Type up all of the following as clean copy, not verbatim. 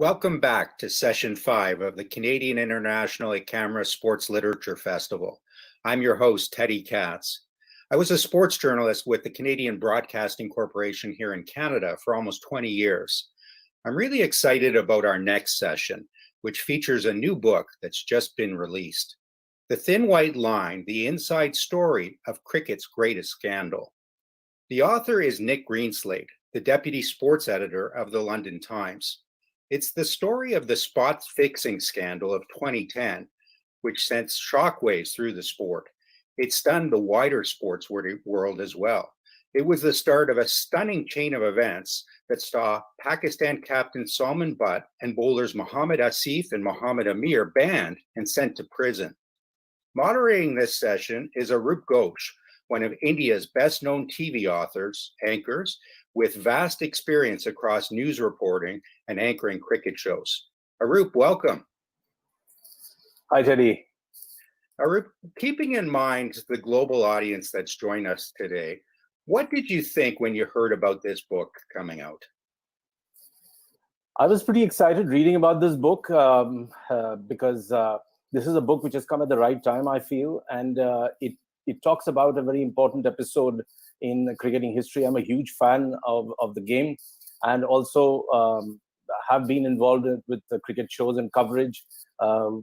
Welcome back to Session 5 of the Canadian International Ekamra Sports Literature Festival. I'm your host, Teddy Katz. I was a sports journalist with the Canadian Broadcasting Corporation here in Canada for almost 20 years. I'm really excited about our next session, which features a new book that's just been released. The Thin White Line, the inside story of cricket's greatest scandal. The author is Nick Greenslade, the deputy sports editor of the London Times. It's the story of the spot fixing scandal of 2010, which sent shockwaves through the sport. It stunned the wider sports world as well. It was the start of a stunning chain of events that saw Pakistan captain Salman Butt and bowlers Mohammad Asif and Mohammad Amir banned and sent to prison. Moderating this session is Arup Ghosh, one of India's best-known TV anchors, with vast experience across news reporting and anchoring cricket shows. Arup, welcome. Hi, Teddy. Arup, keeping in mind the global audience that's joined us today, what did you think when you heard about this book coming out? I was pretty excited reading about this book because this is a book which has come at the right time, I feel, and it talks about a very important episode in cricketing history. I'm a huge fan of the game, and also have been involved with the cricket shows and coverage.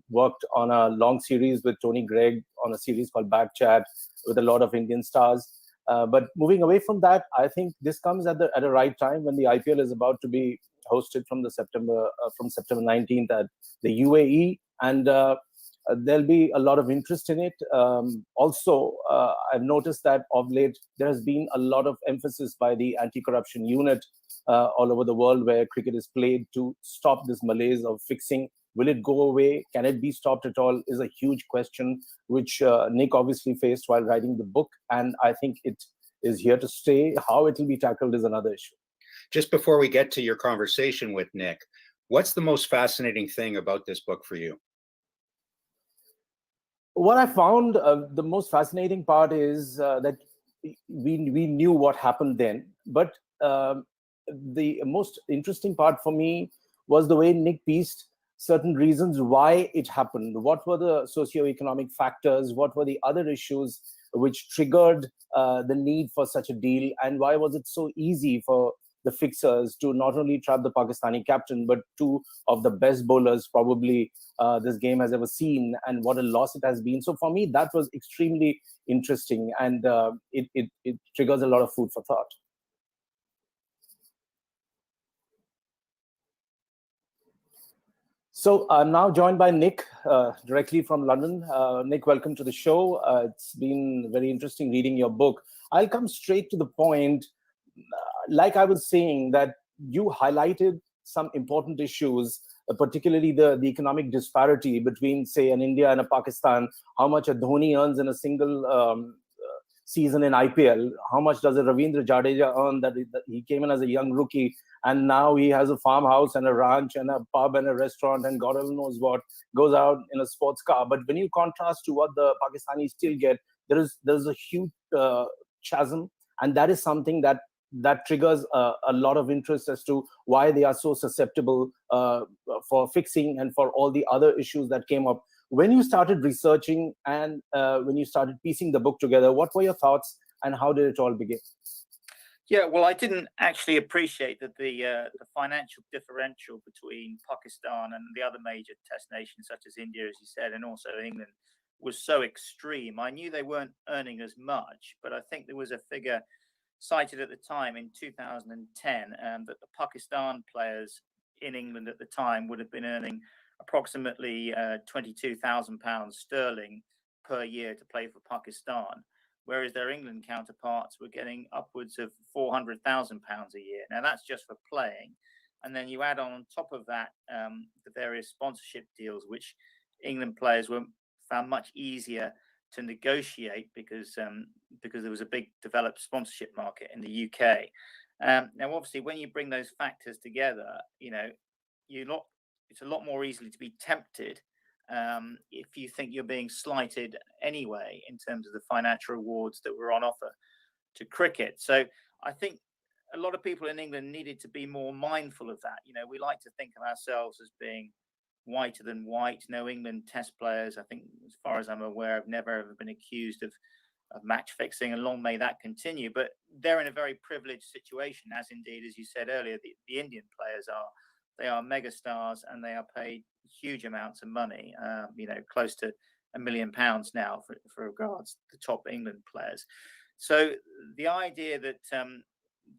Worked on a long series with Tony Gregg on a series called Back Chat with a lot of Indian stars. But moving away from that, I think this comes at a right time when the IPL is about to be hosted from September 19th at the UAE, and there'll be a lot of interest in it. Also, I've noticed that of late, there has been a lot of emphasis by the anti-corruption unit all over the world where cricket is played to stop this malaise of fixing. Will it go away? Can it be stopped at all? Is a huge question, which Nick obviously faced while writing the book. And I think it is here to stay. How it will be tackled is another issue. Just before we get to your conversation with Nick, what's the most fascinating thing about this book for you? What I found the most fascinating part is that we knew what happened then, but the most interesting part for me was the way Nick pieced certain reasons why it happened. What were the socioeconomic factors? What were the other issues which triggered the need for such a deal? And why was it so easy for the fixers to not only trap the Pakistani captain, but two of the best bowlers probably this game has ever seen, and what a loss it has been. So for me, that was extremely interesting, and it triggers a lot of food for thought. So I'm now joined by Nick, directly from London. Nick, welcome to the show. It's been very interesting reading your book. I'll come straight to the point. Like I was saying, that you highlighted some important issues, particularly the economic disparity between, say, an India and a Pakistan. How much a Dhoni earns in a single season in IPL? How much does a Ravindra Jadeja earn that he came in as a young rookie, and now he has a farmhouse and a ranch and a pub and a restaurant and God only knows what, goes out in a sports car. But when you contrast to what the Pakistanis still get, there's a huge chasm, and that is something that triggers a lot of interest as to why they are so susceptible for fixing and for all the other issues that came up. When you started researching and when you started piecing the book together, what were your thoughts and how did it all begin? Yeah, well, I didn't actually appreciate that the financial differential between Pakistan and the other major test nations, such as India, as you said, and also England, was so extreme. I knew they weren't earning as much, but I think there was a figure cited at the time in 2010 that the Pakistan players in England at the time would have been earning approximately £22,000 sterling per year to play for Pakistan, whereas their England counterparts were getting upwards of £400,000 a year. Now that's just for playing, and then you add on top of that the various sponsorship deals, which England players were found much easier to negotiate because there was a big developed sponsorship market in the UK. Now, obviously, when you bring those factors together, it's a lot more easily to be tempted if you think you're being slighted anyway in terms of the financial rewards that were on offer to cricket. So I think a lot of people in England needed to be more mindful of that. We like to think of ourselves as being whiter than white. No England Test players, I think, as far as I'm aware, have never ever been accused of match fixing, and long may that continue. But they're in a very privileged situation, as indeed, as you said earlier, the Indian players are. They are megastars, and they are paid huge amounts of money, close to £1 million now for regards the top England players. So the idea that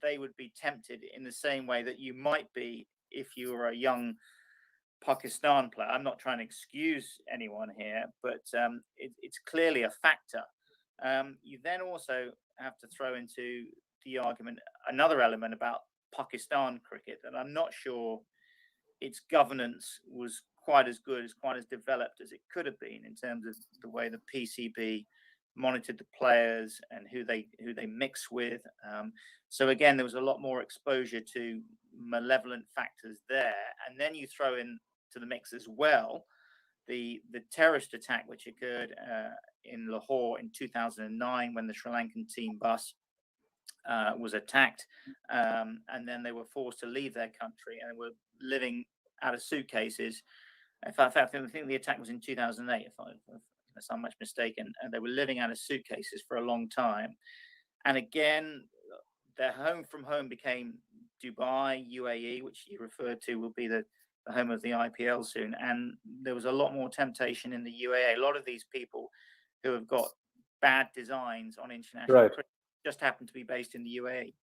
they would be tempted in the same way that you might be if you were a young Pakistan player. I'm not trying to excuse anyone here, but it's clearly a factor. You then also have to throw into the argument another element about Pakistan cricket, and I'm not sure its governance was quite as good, quite as developed as it could have been in terms of the way the PCB monitored the players and who they mix with. So again, there was a lot more exposure to malevolent factors there. And then you throw in to the mix as well the terrorist attack which occurred in Lahore in 2009 when the Sri Lankan team bus was attacked, and then they were forced to leave their country and were living out of suitcases. In fact, I think the attack was in 2008, unless I'm much mistaken, and they were living out of suitcases for a long time. And again, their home from home became Dubai, UAE, which you referred to will be the home of the IPL soon. And there was a lot more temptation in the UAE. A lot of these people who have got bad designs on international cricket just happen to be based in the UAE.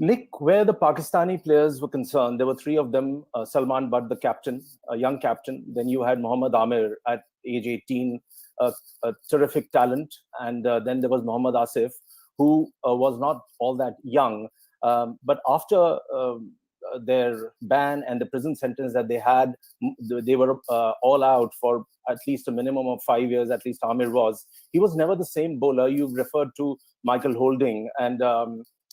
Nick, where the Pakistani players were concerned, there were three of them. Salman Butt, the captain, a young captain. Then you had Mohammad Amir at age 18, a terrific talent. And then there was Mohammad Asif, who was not all that young. But after their ban and the prison sentence that they had, they were all out for at least a minimum of 5 years, at least Amir was. He was never the same bowler. You referred to Michael Holding, and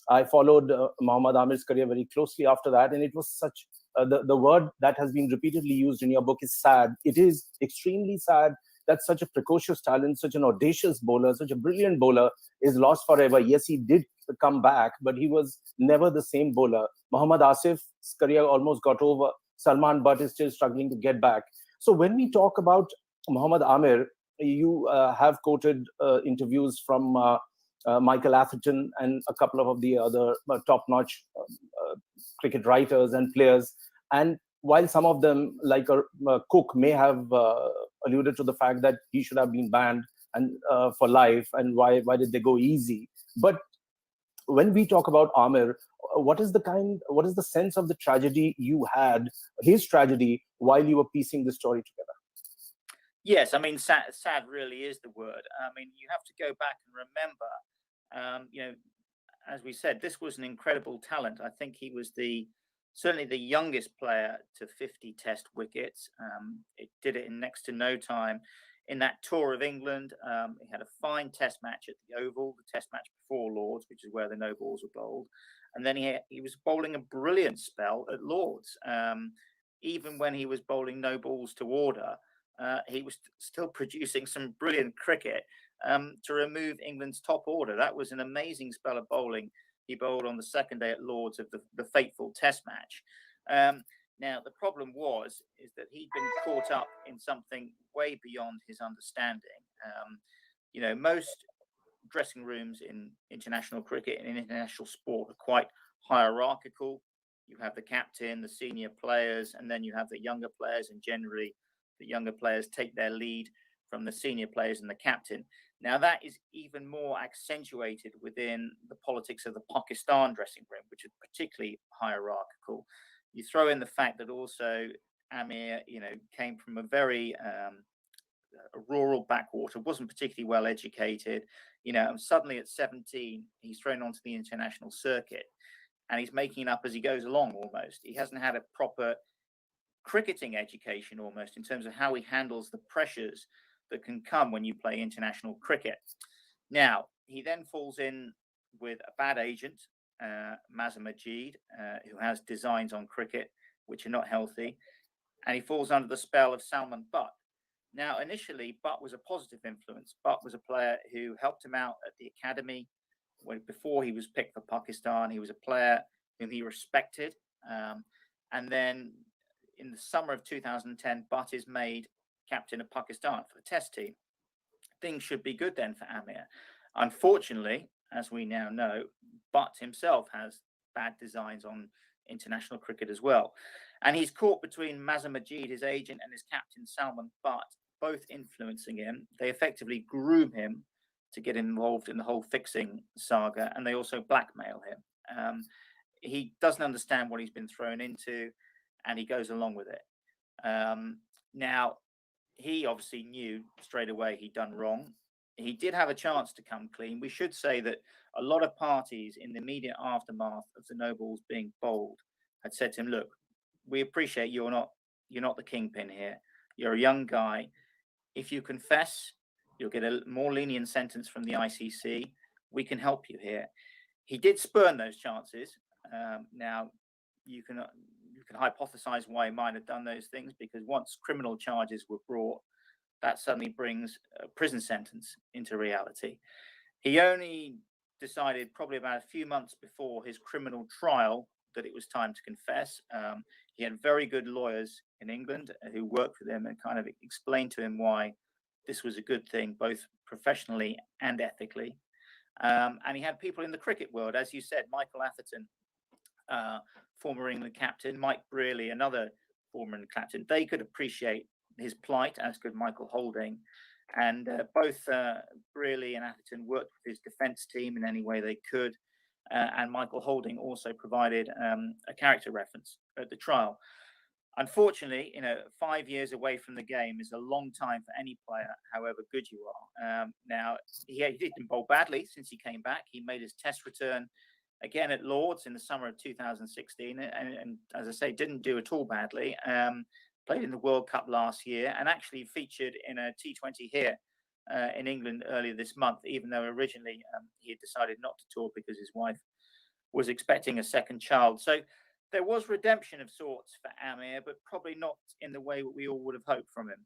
I followed Mohammad Amir's career very closely after that, and it was such, the word that has been repeatedly used in your book is sad. It is extremely sad that such a precocious talent, such an audacious bowler, such a brilliant bowler is lost forever. Yes, he did come back, but he was never the same bowler. Mohammad Asif's career almost got over. Salman Butt is still struggling to get back. So when we talk about Mohammad Amir, you have quoted interviews from Michael Atherton and a couple of the other top-notch cricket writers and players. And while some of them, like Cook, may have alluded to the fact that he should have been banned and for life, and why did they go easy? But when we talk about Amir, what is the sense of the tragedy you had, his tragedy, while you were piecing the story together? Yes, I mean, sad really is the word. I mean, you have to go back and remember, as we said, this was an incredible talent. I think he was certainly the youngest player to 50 Test wickets. It did it in next to no time. In that tour of England, he had a fine Test match at the Oval, the Test match before Lords, which is where the no balls were bowled. And then he was bowling a brilliant spell at Lords. Even when he was bowling no balls to order, he was still producing some brilliant cricket to remove England's top order. That was an amazing spell of bowling he bowled on the second day at Lords of the fateful Test match. Now, the problem is that he'd been caught up in something way beyond his understanding. Most dressing rooms in international cricket and in international sport are quite hierarchical. You have the captain, the senior players, and then you have the younger players, and generally the younger players take their lead from the senior players and the captain. Now, that is even more accentuated within the politics of the Pakistan dressing room, which is particularly hierarchical. You throw in the fact that also Amir, came from a very rural backwater, wasn't particularly well educated, and suddenly at 17, he's thrown onto the international circuit and he's making it up as he goes along almost. He hasn't had a proper cricketing education almost in terms of how he handles the pressures that can come when you play international cricket. Now, he then falls in with a bad agent, Mazhar Majid, who has designs on cricket which are not healthy, and he falls under the spell of Salman Butt. Now, initially, Butt was a positive influence. Butt was a player who helped him out at the academy before he was picked for Pakistan, he was a player whom he respected. And then in the summer of 2010, Butt is made captain of Pakistan for the Test team. Things should be good then for Amir. Unfortunately, as we now know, Butt himself has bad designs on international cricket as well. And he's caught between Mazhar Majid, his agent, and his captain, Salman Butt, both influencing him. They effectively groom him to get involved in the whole fixing saga, and they also blackmail him. He doesn't understand what he's been thrown into, and he goes along with it. Now, he obviously knew straight away he'd done wrong. He did have a chance to come clean. We should say that a lot of parties in the immediate aftermath of the no balls being bowled had said to him, look, we appreciate you're not the kingpin here. You're a young guy. If you confess, you'll get a more lenient sentence from the ICC. We can help you here. He did spurn those chances. Now, you can hypothesize why he might have done those things, because once criminal charges were brought, that suddenly brings a prison sentence into reality. He only decided probably about a few months before his criminal trial that it was time to confess. He had very good lawyers in England who worked with him and kind of explained to him why this was a good thing, both professionally and ethically. And he had people in the cricket world, as you said, Michael Atherton, former England captain, Mike Brearley, another former England captain. They could appreciate his plight, as could Michael Holding. And both Brearley and Atherton worked with his defence team in any way they could. And Michael Holding also provided a character reference at the trial. Unfortunately, 5 years away from the game is a long time for any player, however good you are. Now, he didn't bowl badly since he came back. He made his Test return again at Lords in the summer of 2016, and as I say, didn't do at all badly. Played in the World Cup last year and actually featured in a T20 here in England earlier this month, even though originally he had decided not to tour because his wife was expecting a second child. So there was redemption of sorts for Amir, but probably not in the way we all would have hoped from him.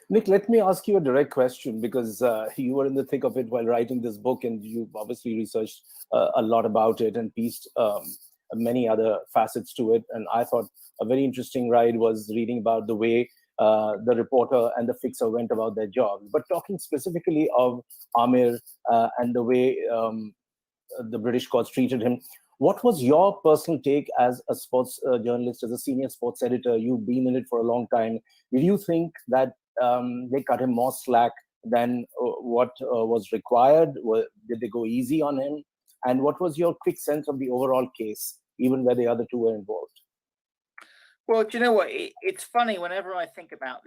Nick, let me ask you a direct question, because you were in the thick of it while writing this book, and you've obviously researched a lot about it and pieced many other facets to it. And I thought a very interesting ride was reading about the way the reporter and the fixer went about their jobs. But talking specifically of Amir and the way the British courts treated him, what was your personal take as a sports journalist, as a senior sports editor? You've been in it for a long time. Did you think that they cut him more slack than what was required? Did they go easy on him? And what was your quick sense of the overall case, even where the other two were involved? Well, do you know what? It's funny whenever I think about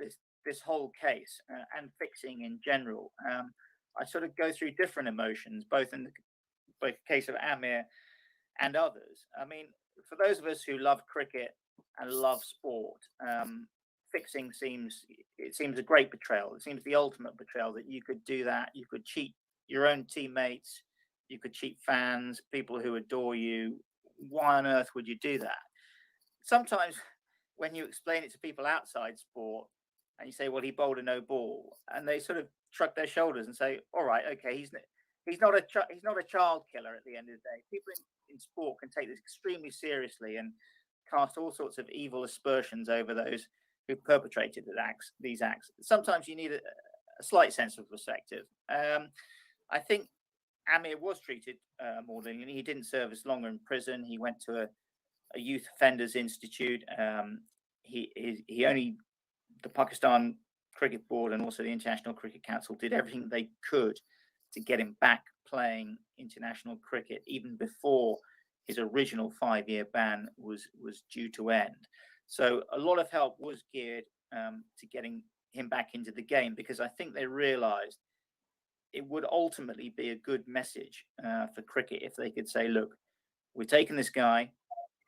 this whole case and fixing in general. I sort of go through different emotions, both in the case of Amir and others. I mean, for those of us who love cricket and love sport, fixing seems a great betrayal. It seems the ultimate betrayal, that you could do that. You could cheat your own teammates. You could cheat fans, people who adore you. Why on earth would you do that? Sometimes when you explain it to people outside sport and you say, well, he bowled a no ball, and they sort of shrug their shoulders and say, all right, okay, he's not a child killer at the end of the day. People in sport can take this extremely seriously and cast all sorts of evil aspersions over those who perpetrated these acts. Sometimes you need a slight sense of perspective. I think Amir was treated more than he didn't serve as longer in prison. He went to a youth offenders institute. The Pakistan Cricket Board and also the International Cricket Council did everything they could to get him back playing international cricket, even before his original 5-year ban was due to end. So a lot of help was geared to getting him back into the game, because I think they realized it would ultimately be a good message for cricket if they could say, look, we've taken this guy,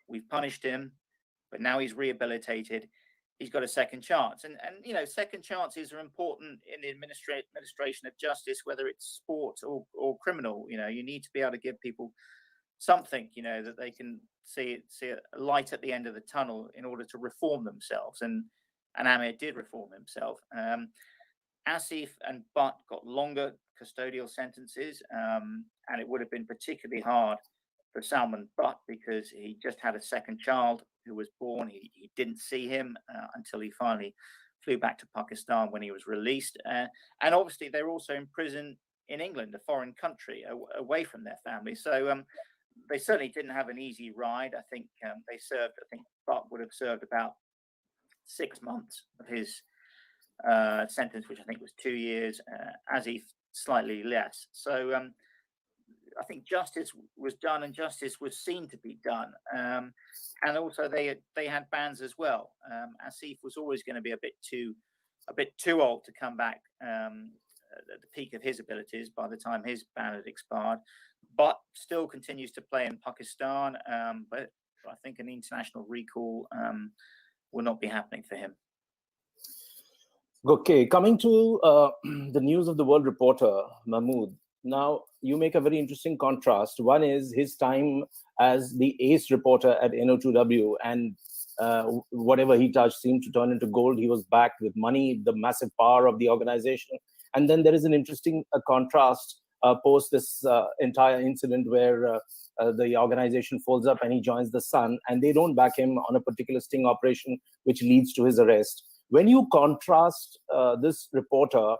we've punished him, but now he's rehabilitated. He's got a second chance. And second chances are important in the administration of justice, whether it's sport or criminal. You need to be able to give people something, that they can see a light at the end of the tunnel in order to reform themselves. And Amir did reform himself. Asif and Butt got longer custodial sentences, and it would have been particularly hard for Salman Butt because he just had a second child who was born. He didn't see him until he finally flew back to Pakistan when he was released. And obviously, they're also in prison in England, a foreign country, away from their family. So they certainly didn't have an easy ride. I think Butt would have served about 6 months of his sentence, which I think was 2 years, Asif slightly less. So I think justice was done and justice was seen to be done. And also they had bans as well. Asif was always going to be a bit too old to come back at the peak of his abilities by the time his ban had expired, but still continues to play in Pakistan. But I think an international recall will not be happening for him. Okay, coming to the News of the World reporter, Mahmood. Now, you make a very interesting contrast. One is his time as the ace reporter at NO2W, and whatever he touched seemed to turn into gold. He was backed with money, the massive power of the organization. And then there is an interesting contrast post this entire incident where the organization folds up and he joins the Sun, and they don't back him on a particular sting operation, which leads to his arrest. When you contrast this reporter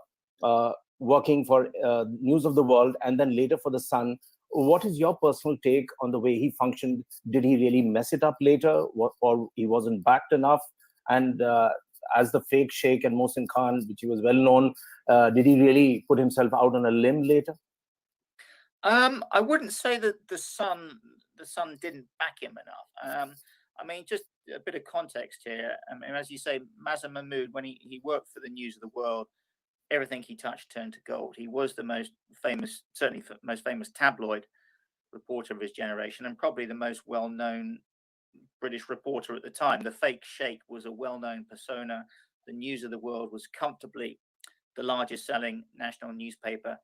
working for News of the World and then later for the Sun, what is your personal take on the way he functioned? Did he really mess it up later, or he wasn't backed enough? And as the fake Sheikh and Mohsin Khan, which he was well known, did he really put himself out on a limb later? I wouldn't say that the Sun didn't back him enough. I mean, just a bit of context here. I mean, as you say, Mazhar Mahmood, when he worked for the News of the World, everything he touched turned to gold. He was the most famous, certainly most famous tabloid reporter of his generation, and probably the most well-known British reporter at the time. The fake Sheikh was a well-known persona. The News of the World was comfortably the largest selling national newspaper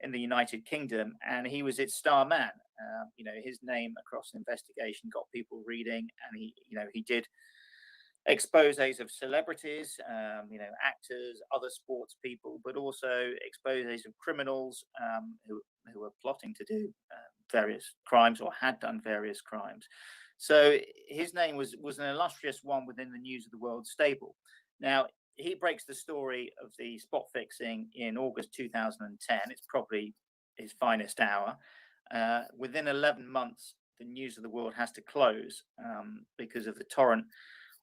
in the United Kingdom, and he was its star man. His name across the investigation got people reading, and he did exposés of celebrities, actors, other sports people, but also exposés of criminals who were plotting to do various crimes or had done various crimes. So his name was an illustrious one within the News of the World stable. Now, he breaks the story of the spot fixing in August 2010. It's probably his finest hour. Within 11 months, the News of the World has to close because of the torrent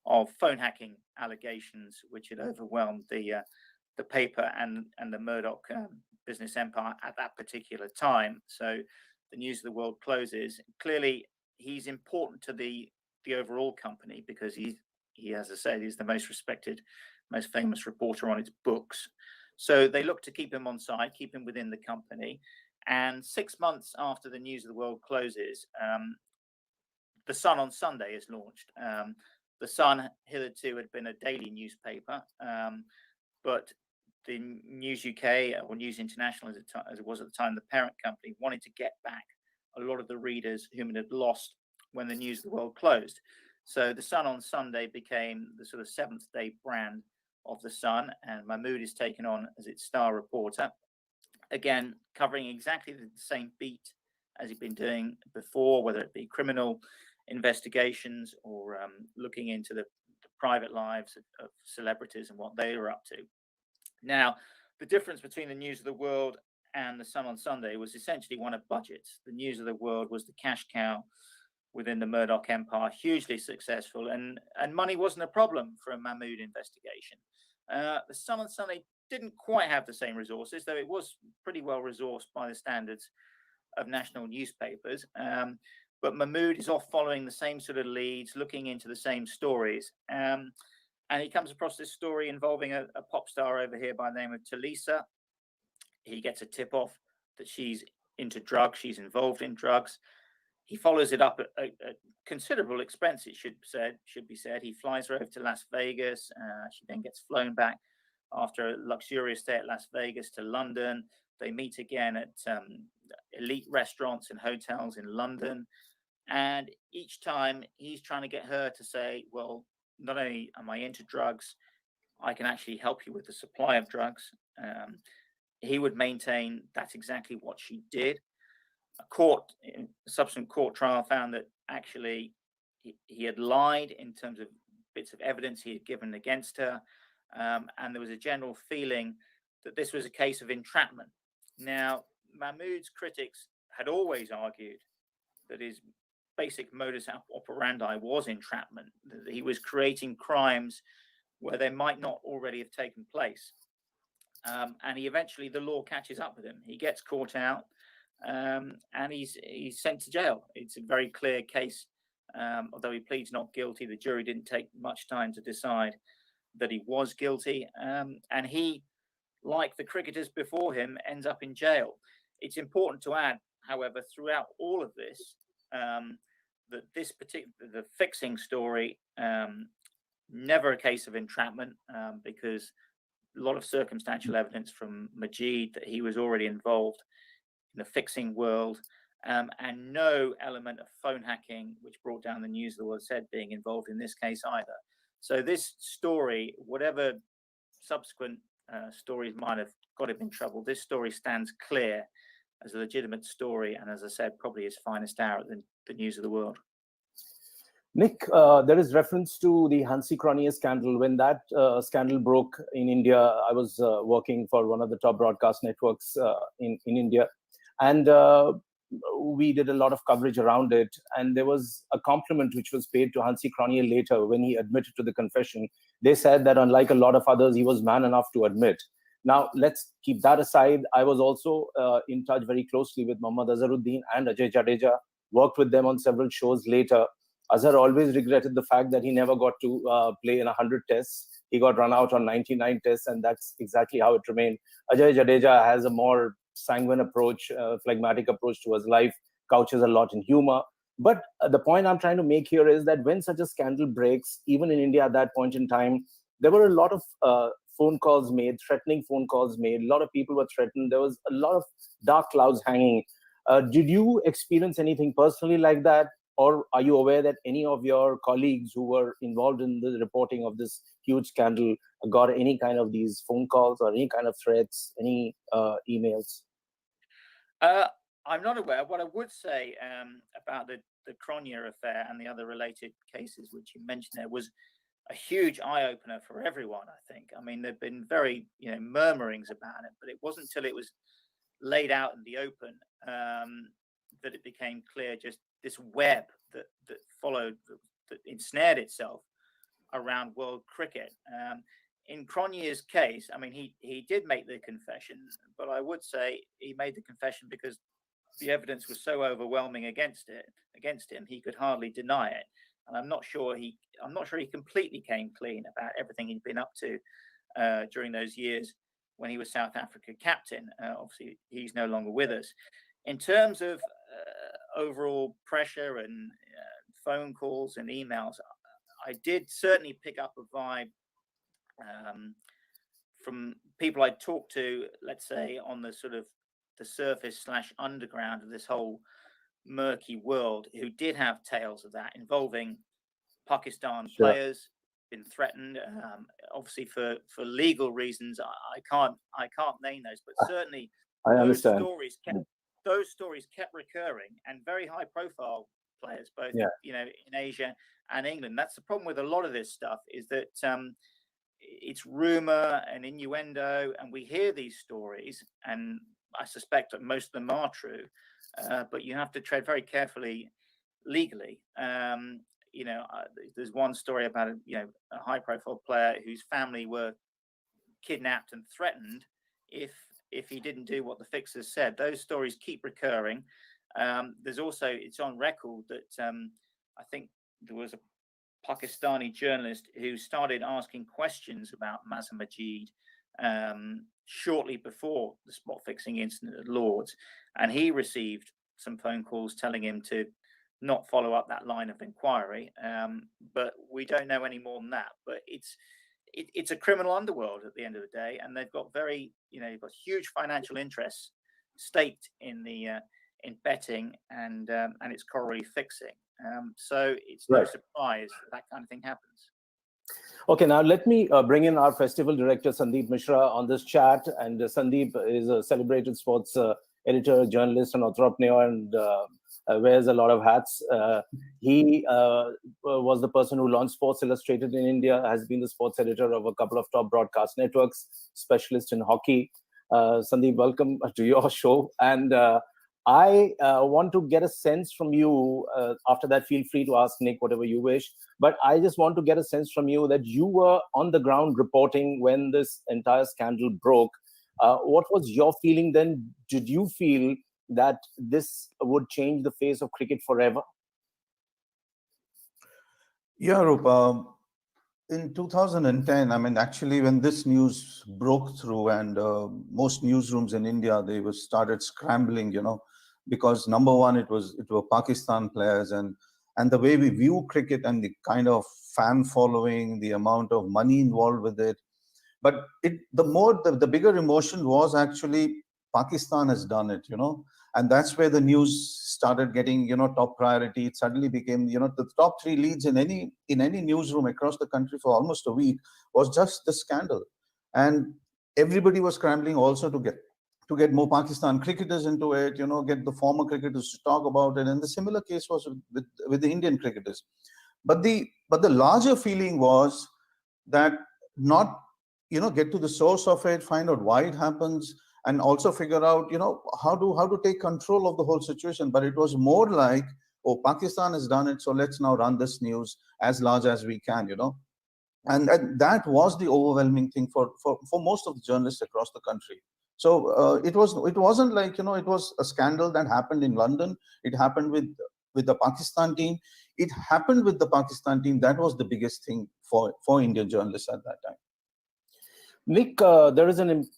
of phone hacking allegations, which had overwhelmed the paper and the Murdoch business empire at that particular time. So the News of the World closes. Clearly, he's important to the overall company because he, as I said, is the most respected, most famous reporter on its books. So they look to keep him on side, keep him within the company. And 6 months after the News of the World closes, the Sun on Sunday is launched. The Sun hitherto had been a daily newspaper, but the News UK or News International, as it was at the time, the parent company, wanted to get back a lot of the readers whom it had lost when the News of the World closed. So the Sun on Sunday became the sort of seventh day brand of the Sun, and Mahmood is taken on as its star reporter, again covering exactly the same beat as he'd been doing before, whether it be criminal investigations or looking into the private lives of celebrities and what they were up to. Now, the difference between the News of the World and the Sun on Sunday was essentially one of budgets. The News of the World was the cash cow within the Murdoch empire, hugely successful, and money wasn't a problem for a Mahmood investigation. The Sun on Sunday didn't quite have the same resources, though it was pretty well resourced by the standards of national newspapers. But Mahmood is off following the same sort of leads, looking into the same stories. And he comes across this story involving a pop star over here by the name of Talisa. He gets a tip off that she's into drugs, she's involved in drugs. He follows it up at considerable expense, it should be said. He flies her over to Las Vegas. She then gets flown back after a luxurious stay at Las Vegas to London. They meet again at elite restaurants and hotels in London. And each time he's trying to get her to say, well, not only am I into drugs, I can actually help you with the supply of drugs. he would maintain that's exactly what she did. A subsequent court trial found that actually he had lied in terms of bits of evidence he had given against her, and there was a general feeling that this was a case of entrapment. Now, Mahmoud's critics had always argued that his basic modus operandi was entrapment, that he was creating crimes where they might not already have taken place. And the law catches up with him. He gets caught out, and he's sent to jail. It's a very clear case. Although he pleads not guilty, the jury didn't take much time to decide that he was guilty. And he, like the cricketers before him, ends up in jail. It's important to add, however, throughout all of this, that the fixing story, never a case of entrapment, because a lot of circumstantial evidence from Majid that he was already involved in the fixing world, and no element of phone hacking, which brought down the news of the world, said being involved in this case either. So this story, whatever subsequent stories might have got him in trouble, this story stands clear as a legitimate story, and as I said, probably his finest hour at the news of the world. Nick, there is reference to the Hansi Cronje scandal. When that scandal broke in India, I was working for one of the top broadcast networks in India, and we did a lot of coverage around it. And there was a compliment which was paid to Hansi Cronje later when he admitted to the confession. They said that unlike a lot of others, he was man enough to admit. Now, let's keep that aside. I was also in touch very closely with Mohammad Azharuddin and Ajay Jadeja, worked with them on several shows later. Azhar always regretted the fact that he never got to play in 100 tests. He got run out on 99 tests, and that's exactly how it remained. Ajay Jadeja has a more sanguine approach, phlegmatic approach to his life, couches a lot in humor. But the point I'm trying to make here is that when such a scandal breaks, even in India at that point in time, there were a lot of phone calls made, threatening phone calls made. A lot of people were threatened. There was a lot of dark clouds hanging. Did you experience anything personally like that? Or are you aware that any of your colleagues who were involved in the reporting of this huge scandal got any kind of these phone calls or any kind of threats, any emails? I'm not aware. What I would say about the Cronje affair and the other related cases which you mentioned there was a huge eye-opener for everyone, I think. I mean, there've been very murmurings about it, but it wasn't until it was laid out in the open that it became clear just this web that followed, that ensnared itself around world cricket. In Cronje's case, I mean, he did make the confession, but I would say he made the confession because the evidence was so overwhelming against him, he could hardly deny it. And I'm not sure he completely came clean about everything he'd been up to during those years when he was South Africa captain. Obviously, he's no longer with us. In terms of overall pressure and phone calls and emails, I did certainly pick up a vibe from people I talked to, let's say, on the sort of the surface / underground of this whole murky world, who did have tales of that involving Pakistan players been threatened. Obviously, for legal reasons, I can't name those, but certainly I understand. Those stories kept recurring, and very high profile players, both in Asia and England. That's the problem with a lot of this stuff, is that it's rumor and innuendo, and we hear these stories, and I suspect that most of them are true, but you have to tread very carefully legally. There's one story about a high profile player whose family were kidnapped and threatened if he didn't do what the fixers said. Those stories keep recurring. There's also, it's on record that I think there was a Pakistani journalist who started asking questions about Mazhar Majid shortly before the spot fixing incident at Lord's, and he received some phone calls telling him to not follow up that line of inquiry. But we don't know any more than that. But it's a criminal underworld at the end of the day, and they've got you've got huge financial interests staked in the in betting and its corollary fixing. So it's no surprise that kind of thing happens. Okay, now let me bring in our festival director, Sandeep Mishra, on this chat. And Sandeep is a celebrated sports editor, journalist, and entrepreneur, and wears a lot of hats. He was the person who launched Sports Illustrated in India, has been the sports editor of a couple of top broadcast networks, specialist in hockey. Sandeep, welcome to your show. And I want to get a sense from you. After that, feel free to ask Nick whatever you wish. But I just want to get a sense from you that you were on the ground reporting when this entire scandal broke. What was your feeling then? Did you feel that this would change the face of cricket forever? Yeah, Arup. In 2010, I mean, actually, when this news broke through, and most newsrooms in India, they were started scrambling, because number one, it were Pakistan players, and the way we view cricket and the kind of fan following, the amount of money involved with it. But the bigger emotion was actually Pakistan has done it, and that's where the news started getting, top priority. It suddenly became, the top three leads in any newsroom across the country for almost a week was just the scandal. And everybody was scrambling also to get more Pakistan cricketers into it, get the former cricketers to talk about it. And the similar case was with the Indian cricketers. But the larger feeling was that not, get to the source of it, find out why it happens, and also figure out, how to take control of the whole situation. But it was more like, oh, Pakistan has done it, so let's now run this news as large as we can, And that was the overwhelming thing for most of the journalists across the country. So it wasn't like, it was a scandal that happened in London. It happened with the Pakistan team. It happened with the Pakistan team. That was the biggest thing for Indian journalists at that time. Nick, there is an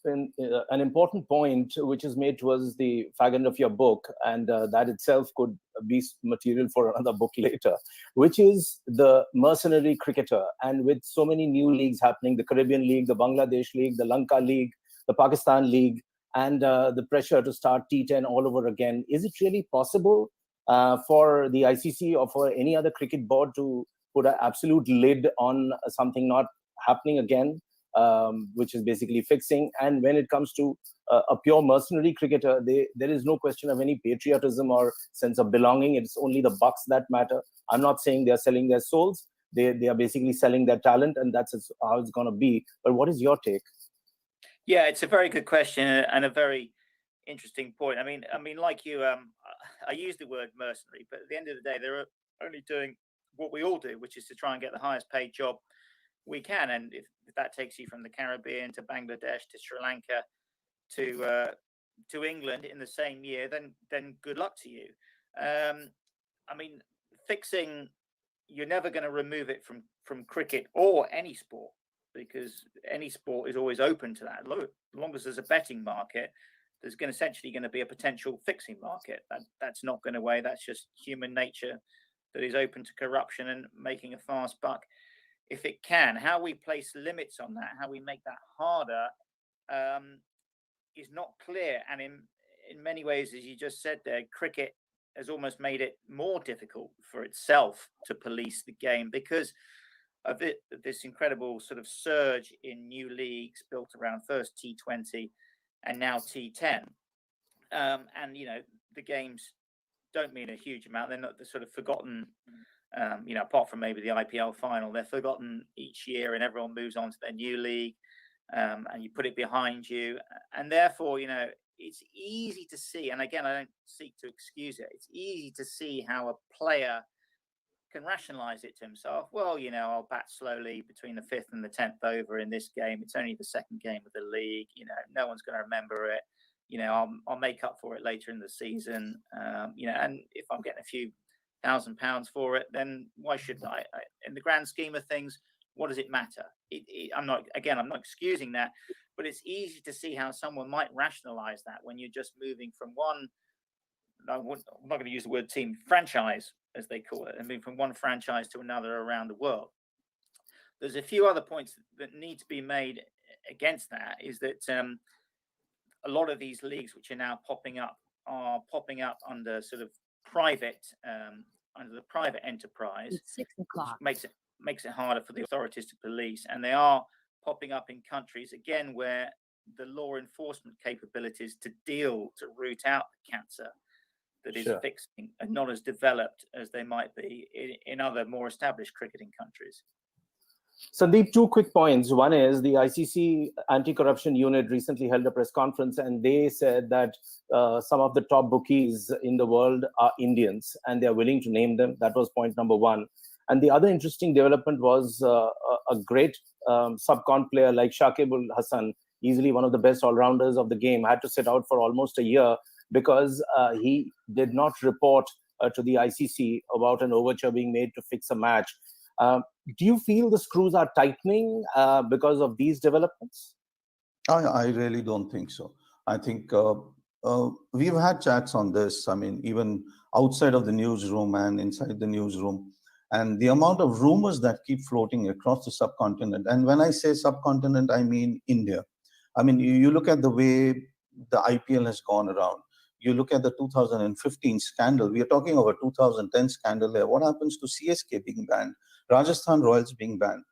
important point which is made towards the fag end of your book, and that itself could be material for another book later, which is the mercenary cricketer. And with so many new leagues happening, the Caribbean League, the Bangladesh League, the Lanka League, the Pakistan League, and the pressure to start T10 all over again, is it really possible for the ICC or for any other cricket board to put an absolute lid on something not happening again? Which is basically fixing. And when it comes to a pure mercenary cricketer, there is no question of any patriotism or sense of belonging. It's only the bucks that matter. I'm not saying they're selling their souls. They are basically selling their talent, and that's how it's going to be. But what is your take? Yeah, it's a very good question and a very interesting point. I mean, like you, I use the word mercenary, but at the end of the day, they're only doing what we all do, which is to try and get the highest paid job we can. And if that takes you from the Caribbean to Bangladesh to Sri Lanka to England in the same year, then good luck to you. I mean, fixing, you're never going to remove it from cricket or any sport, because any sport is always open to that. As long as there's a betting market, there's essentially going to be a potential fixing market. That's not going away. That's just human nature that is open to corruption and making a fast buck if it can. How we place limits on that, how we make that harder, is not clear. And in many ways, as you just said there, cricket has almost made it more difficult for itself to police the game because of this incredible sort of surge in new leagues built around first T20 and now T10. And, the games don't mean a huge amount. They're sort of forgotten. Apart from maybe the IPL final, they're forgotten each year and everyone moves on to their new league, and you put it behind you. And therefore, it's easy to see, and again, I don't seek to excuse it, it's easy to see how a player can rationalize it to himself. Well, I'll bat slowly between the 5th and the 10th over in this game. It's only the second game of the league. No one's going to remember it. I'll make up for it later in the season. And if I'm getting a few £1,000 for it, then why shouldn't I? In the grand scheme of things, what does it matter? I'm not excusing that, but it's easy to see how someone might rationalize that when you're just moving from one, I'm not going to use the word team, franchise, as they call it, and moving from one franchise to another around the world. There's a few other points that need to be made against that, is that a lot of these leagues which are now popping up are popping up under sort of private, under the private enterprise. It's 6 o'clock. Makes it makes it harder for the authorities to police. And they are popping up in countries, again, where the law enforcement capabilities to root out the cancer that is fixing are not as developed as they might be in other more established cricketing countries. Sandeep, 2 quick points. One is the ICC anti-corruption unit recently held a press conference, and they said that some of the top bookies in the world are Indians, and they are willing to name them. That was point number one. And the other interesting development was a great sub-con player like Shakib Al Hasan, easily one of the best all-rounders of the game, had to sit out for almost a year because he did not report to the ICC about an overture being made to fix a match. Do you feel the screws are tightening because of these developments? I really don't think so. I think we've had chats on this. I mean, even outside of the newsroom and inside the newsroom, and the amount of rumors that keep floating across the subcontinent. And when I say subcontinent, I mean India. I mean, you look at the way the IPL has gone around. You look at the 2015 scandal. We are talking of a 2010 scandal there. What happens to CSK being banned? Rajasthan Royals being banned?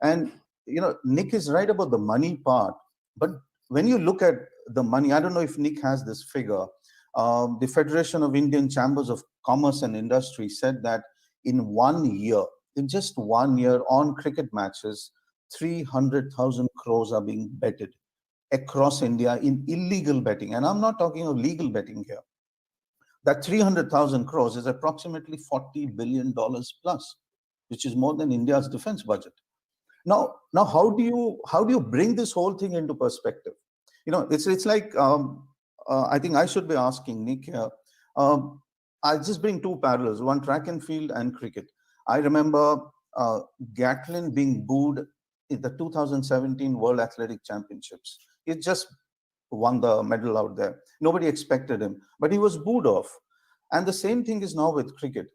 And, you know, Nick is right about the money part. But when you look at the money, I don't know if Nick has this figure. The Federation of Indian Chambers of Commerce and Industry said that in 1 year, in just 1 year on cricket matches, 300,000 crores are being betted across India in illegal betting. And I'm not talking of legal betting here. That 300,000 crores is approximately $40 billion plus, which is more than India's defense budget. Now, how do you bring this whole thing into perspective? You know, it's like, I think I should be asking Nick here. I'll just bring 2 parallels, one track and field and cricket. I remember Gatlin being booed in the 2017 World Athletic Championships. He just won the medal out there. Nobody expected him, but he was booed off. And the same thing is now with cricket.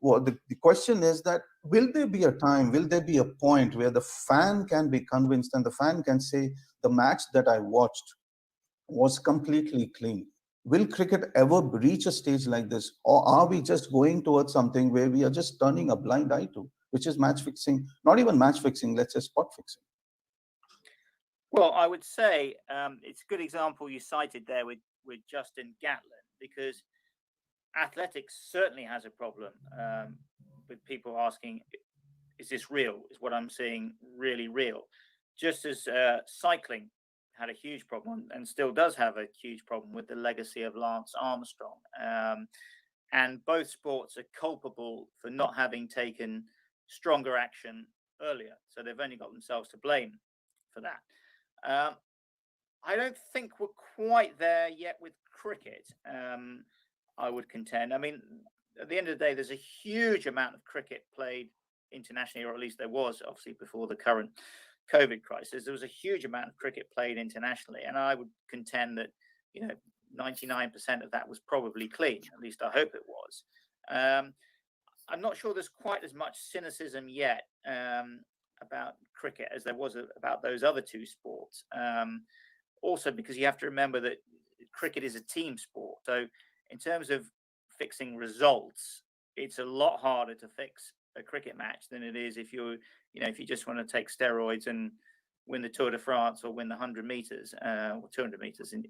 Well, the question is that will there be a time, will there be a point where the fan can be convinced and the fan can say the match that I watched was completely clean? Will cricket ever reach a stage like this, or are we just going towards something where we are just turning a blind eye to, which is match fixing, not even match fixing, let's say spot fixing? Well, I would say it's a good example you cited there with Justin Gatlin, because athletics certainly has a problem with people asking, is this real? Is what I'm seeing really real? Just as cycling had a huge problem and still does have a huge problem with the legacy of Lance Armstrong. And both sports are culpable for not having taken stronger action earlier. So they've only got themselves to blame for that. I don't think we're quite there yet with cricket, I would contend. I mean, at the end of the day, there's a huge amount of cricket played internationally, or at least there was, obviously, before the current COVID crisis. There was a huge amount of cricket played internationally, and I would contend that, 99% of that was probably clean. At least I hope it was. I'm not sure there's quite as much cynicism yet about cricket as there was about those other 2 sports. Also, because you have to remember that cricket is a team sport. So in terms of fixing results, it's a lot harder to fix a cricket match than it is if you just want to take steroids and win the Tour de France or win the 100 meters or 200 meters in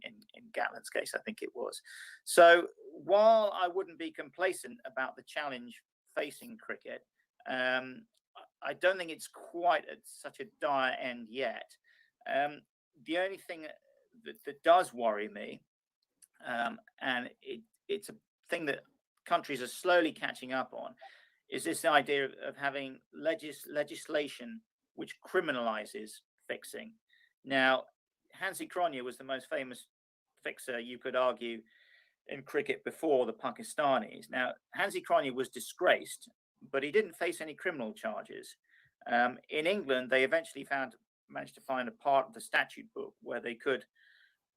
Gatlin's case, I think it was. So while I wouldn't be complacent about the challenge facing cricket, I don't think it's quite at such a dire end yet. The only thing that does worry me, and it's a thing that countries are slowly catching up on, is this idea of having legislation which criminalizes fixing. Now, Hansi Cronje was the most famous fixer, you could argue, in cricket before the Pakistanis. Now, Hansi Cronje was disgraced, but he didn't face any criminal charges. In England, they eventually managed to find a part of the statute book where they could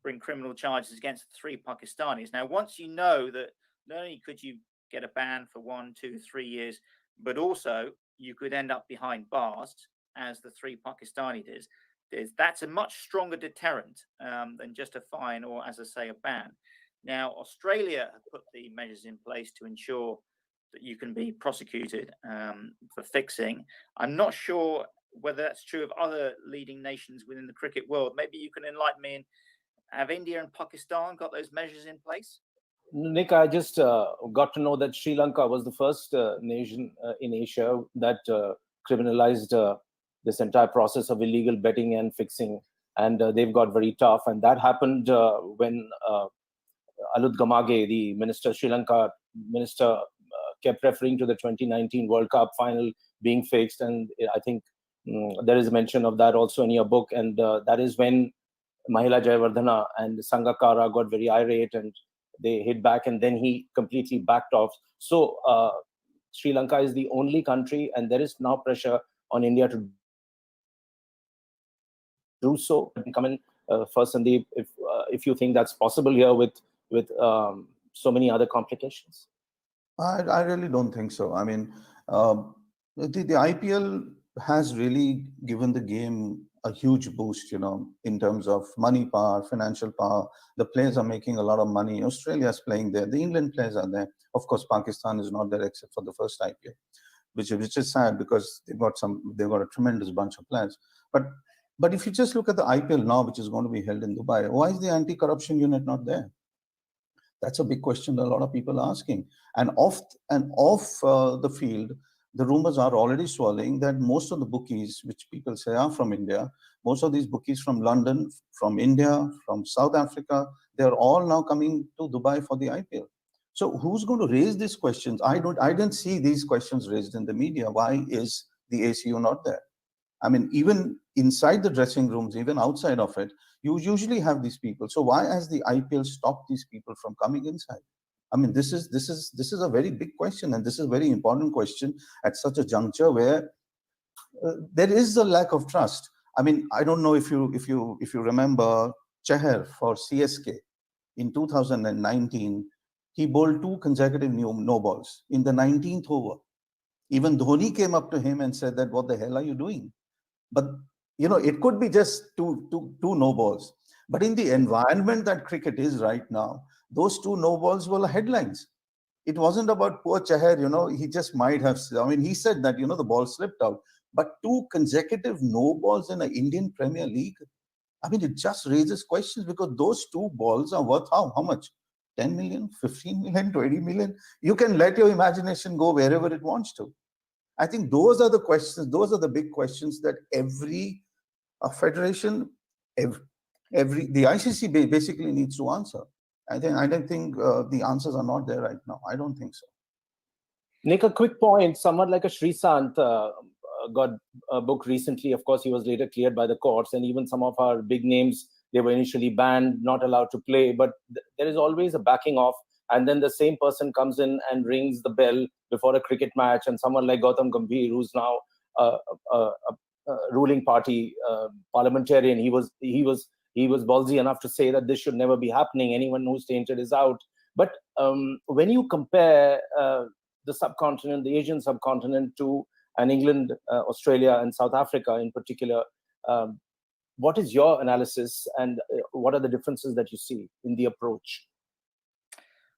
bring criminal charges against the 3 Pakistanis. Now, once you know that not only could you get a ban for 1, 2, 3 years, but also you could end up behind bars, as the 3 Pakistani did, that's a much stronger deterrent than just a fine or, as I say, a ban. Now, Australia have put the measures in place to ensure that you can be prosecuted for fixing. I'm not sure whether that's true of other leading nations within the cricket world. Maybe you can enlighten me. Have India and Pakistan got those measures in place? Nick, I just got to know that Sri Lanka was the first nation in Asia that criminalized this entire process of illegal betting and fixing, and they've got very tough. And that happened when Arup Ghosh, the minister, Sri Lanka minister, kept referring to the 2019 World Cup final being fixed, and I think there is a mention of that also in your book. And that is when Mahila Jayawardena and Sangakkara got very irate and they hit back, and then he completely backed off. So Sri Lanka is the only country, and there is now pressure on India to do so. Come in first, Sandeep, if you think that's possible here with so many other complications. I really don't think so. I mean, the IPL has really given the game a huge boost, in terms of money power, financial power. The players are making a lot of money. Australia is playing there. The England players are there. Of course, Pakistan is not there except for the first IPL, which is sad because they've got a tremendous bunch of players. But if you just look at the IPL now, which is going to be held in Dubai, why is the anti-corruption unit not there? That's a big question that a lot of people are asking. And off the field, the rumors are already swirling that most of the bookies, which people say are from India, most of these bookies from London, from India, from South Africa, they're all now coming to Dubai for the IPL. So who's going to raise these questions? I didn't see these questions raised in the media. Why is the ACU not there? I mean, even inside the dressing rooms, even outside of it, you usually have these people. So why has the IPL stopped these people from coming inside? I mean, this is a very big question, and this is a very important question at such a juncture where there is a lack of trust. I mean, I don't know if you remember Chahar for CSK in 2019. He bowled 2 consecutive no balls in the 19th over. Even Dhoni came up to him and said that, "What the hell are you doing?" But it could be just two no balls. But in the environment that cricket is right now, those 2 no balls were headlines. It wasn't about poor Chahar, he just might have, he said that, the ball slipped out. But 2 consecutive no balls in an Indian Premier League, it just raises questions, because those 2 balls are worth how much? 10 million, 15 million, 20 million? You can let your imagination go wherever it wants to. I think those are the questions, those are the big questions that every federation, the ICC basically needs to answer. I don't think the answers are not there right now. I don't think so. Nick, a quick point. Someone like a Srisant got a book recently. Of course, he was later cleared by the courts, and even some of our big names, they were initially banned, not allowed to play. But there is always a backing off, and then the same person comes in and rings the bell before a cricket match. And someone like Gautam Gambhir, who's now a ruling party parliamentarian, he was ballsy enough to say that this should never be happening. Anyone who's tainted is out. But when you compare the subcontinent, the Asian subcontinent, to England, Australia, and South Africa in particular, what is your analysis, and what are the differences that you see in the approach?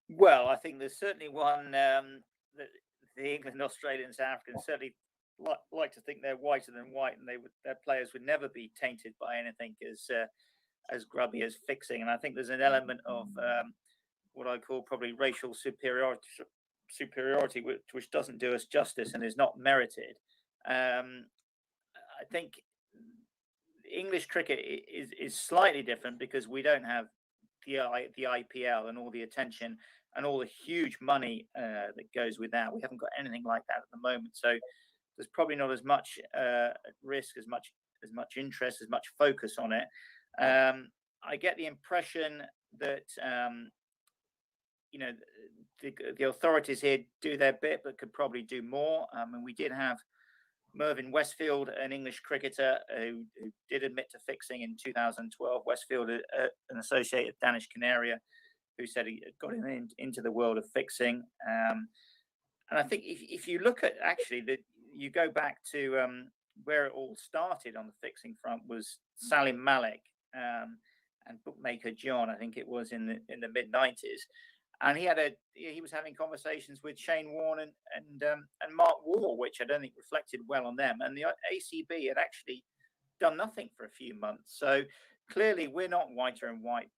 Well, I think there's certainly one that the England, Australian, South Africans certainly like to think they're whiter than white, and their players would never be tainted by anything as grubby as fixing. And I think there's an element of what I call probably racial superiority, which doesn't do us justice and is not merited. I think English cricket is slightly different because we don't have the IPL and all the attention and all the huge money that goes with that. We haven't got anything like that at the moment, so there's probably not as much risk, as much interest, as much focus on it. I get the impression that the authorities here do their bit, but could probably do more. And we did have Mervyn Westfield, an English cricketer who did admit to fixing in 2012. Westfield, an associated Danish Canaria, who said he got him into the world of fixing. And I think if you look at you go back to where it all started on the fixing front was Salim Malik and bookmaker John. I think it was in the mid-90s. and he was having conversations with Shane Warne and Mark Wall, which I don't think reflected well on them. And the ACB had actually done nothing for a few months. So clearly, we're not whiter and white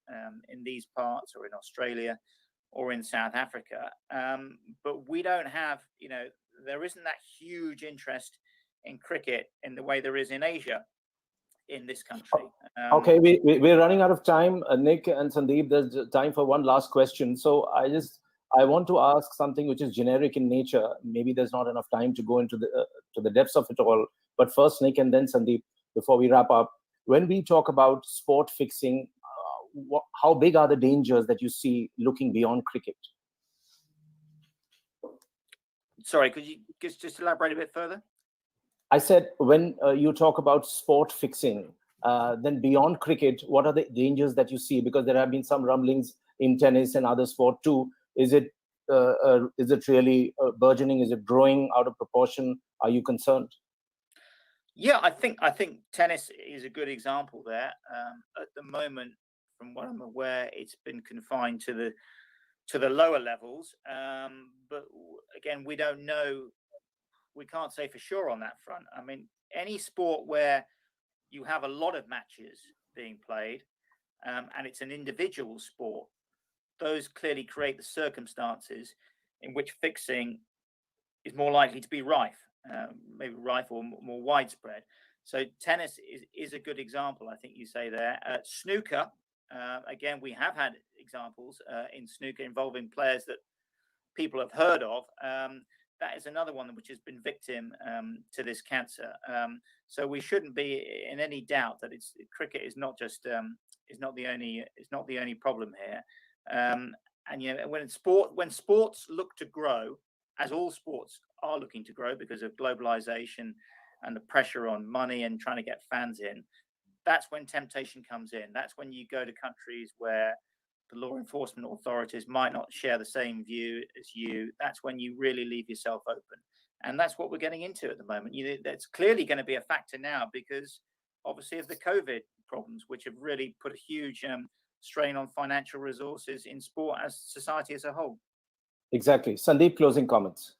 in these parts, or in Australia, or in South Africa. But we don't have, there isn't that huge interest in cricket in the way there is in Asia, in this country. Okay, we're running out of time. Nick and Sandeep, there's time for one last question. So I want to ask something which is generic in nature. Maybe there's not enough time to go into the depths of it all. But first, Nick, and then Sandeep, before we wrap up. When we talk about sport fixing, how big are the dangers that you see looking beyond cricket? Sorry, could you just elaborate a bit further? I said, when you talk about sport fixing, then beyond cricket, what are the dangers that you see? Because there have been some rumblings in tennis and other sport too. Is it really burgeoning? Is it growing out of proportion? Are you concerned? Yeah, I think tennis is a good example there. At the moment, from what I'm aware, it's been confined to the lower levels. But again, we don't know. We can't say for sure on that front. I mean, any sport where you have a lot of matches being played, and it's an individual sport, those clearly create the circumstances in which fixing is more likely to be rife. Maybe rife or more widespread. So tennis is a good example, I think you say there. Snooker, again, we have had examples in snooker involving players that people have heard of. That is another one which has been victim to this cancer. So we shouldn't be in any doubt that cricket is not just is not the only problem here. And when sports look to grow, as all sports are looking to grow because of globalization and the pressure on money and trying to get fans in, that's when temptation comes in. That's when you go to countries where the law enforcement authorities might not share the same view as you. That's when you really leave yourself open. And that's what we're getting into at the moment. That's clearly going to be a factor now because obviously of the COVID problems, which have really put a huge strain on financial resources in sport as society as a whole. Exactly. Sandeep, closing comments.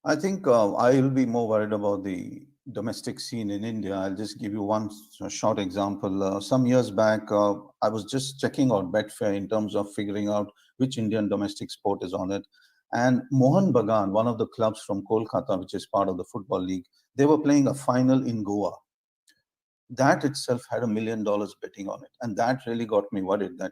I think I will be more worried about the domestic scene in India. I'll just give you one short example. Some years back, I was just checking out Betfair in terms of figuring out which Indian domestic sport is on it. And Mohan Bagan, one of the clubs from Kolkata, which is part of the Football League, they were playing a final in Goa. That itself had $1 million betting on it. And that really got me worried that,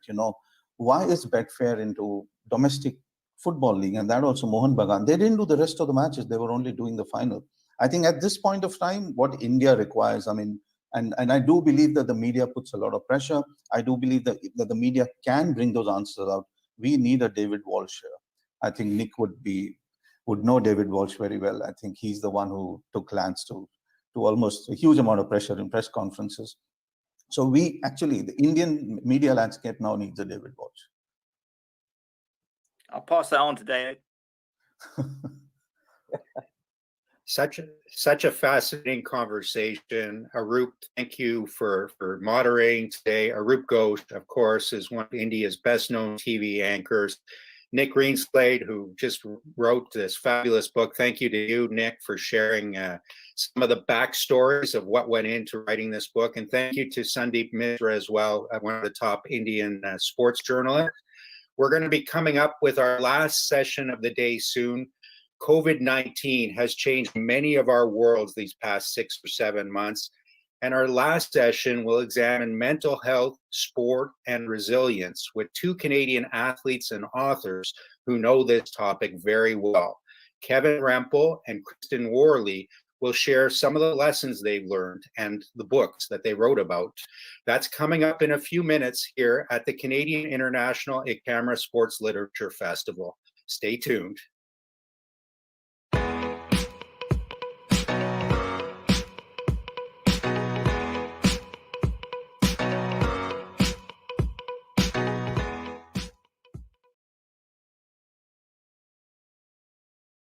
why is Betfair into domestic Football League? And that also Mohan Bagan. They didn't do the rest of the matches. They were only doing the final. I think at this point of time, what India requires, and I do believe that the media puts a lot of pressure. I do believe that the media can bring those answers out. We need a David Walsh here. I think Nick would know David Walsh very well. I think he's the one who took Lance to almost a huge amount of pressure in press conferences. So the Indian media landscape now needs a David Walsh. I'll pass that on to David. Such a fascinating conversation. Arup, thank you for moderating today. Arup Ghosh, of course, is one of India's best known TV anchors. Nick Greenslade, who just wrote this fabulous book. Thank you to you, Nick, for sharing some of the backstories of what went into writing this book. And thank you to Sandeep Mishra as well, one of the top Indian sports journalists. We're going to be coming up with our last session of the day soon. COVID-19 has changed many of our worlds these past 6 or 7 months. And our last session will examine mental health, sport, and resilience with 2 Canadian athletes and authors who know this topic very well. Kevin Rempel and Kristen Worley will share some of the lessons they've learned and the books that they wrote about. That's coming up in a few minutes here at the Canadian International Ekamra Sports Literature Festival. Stay tuned.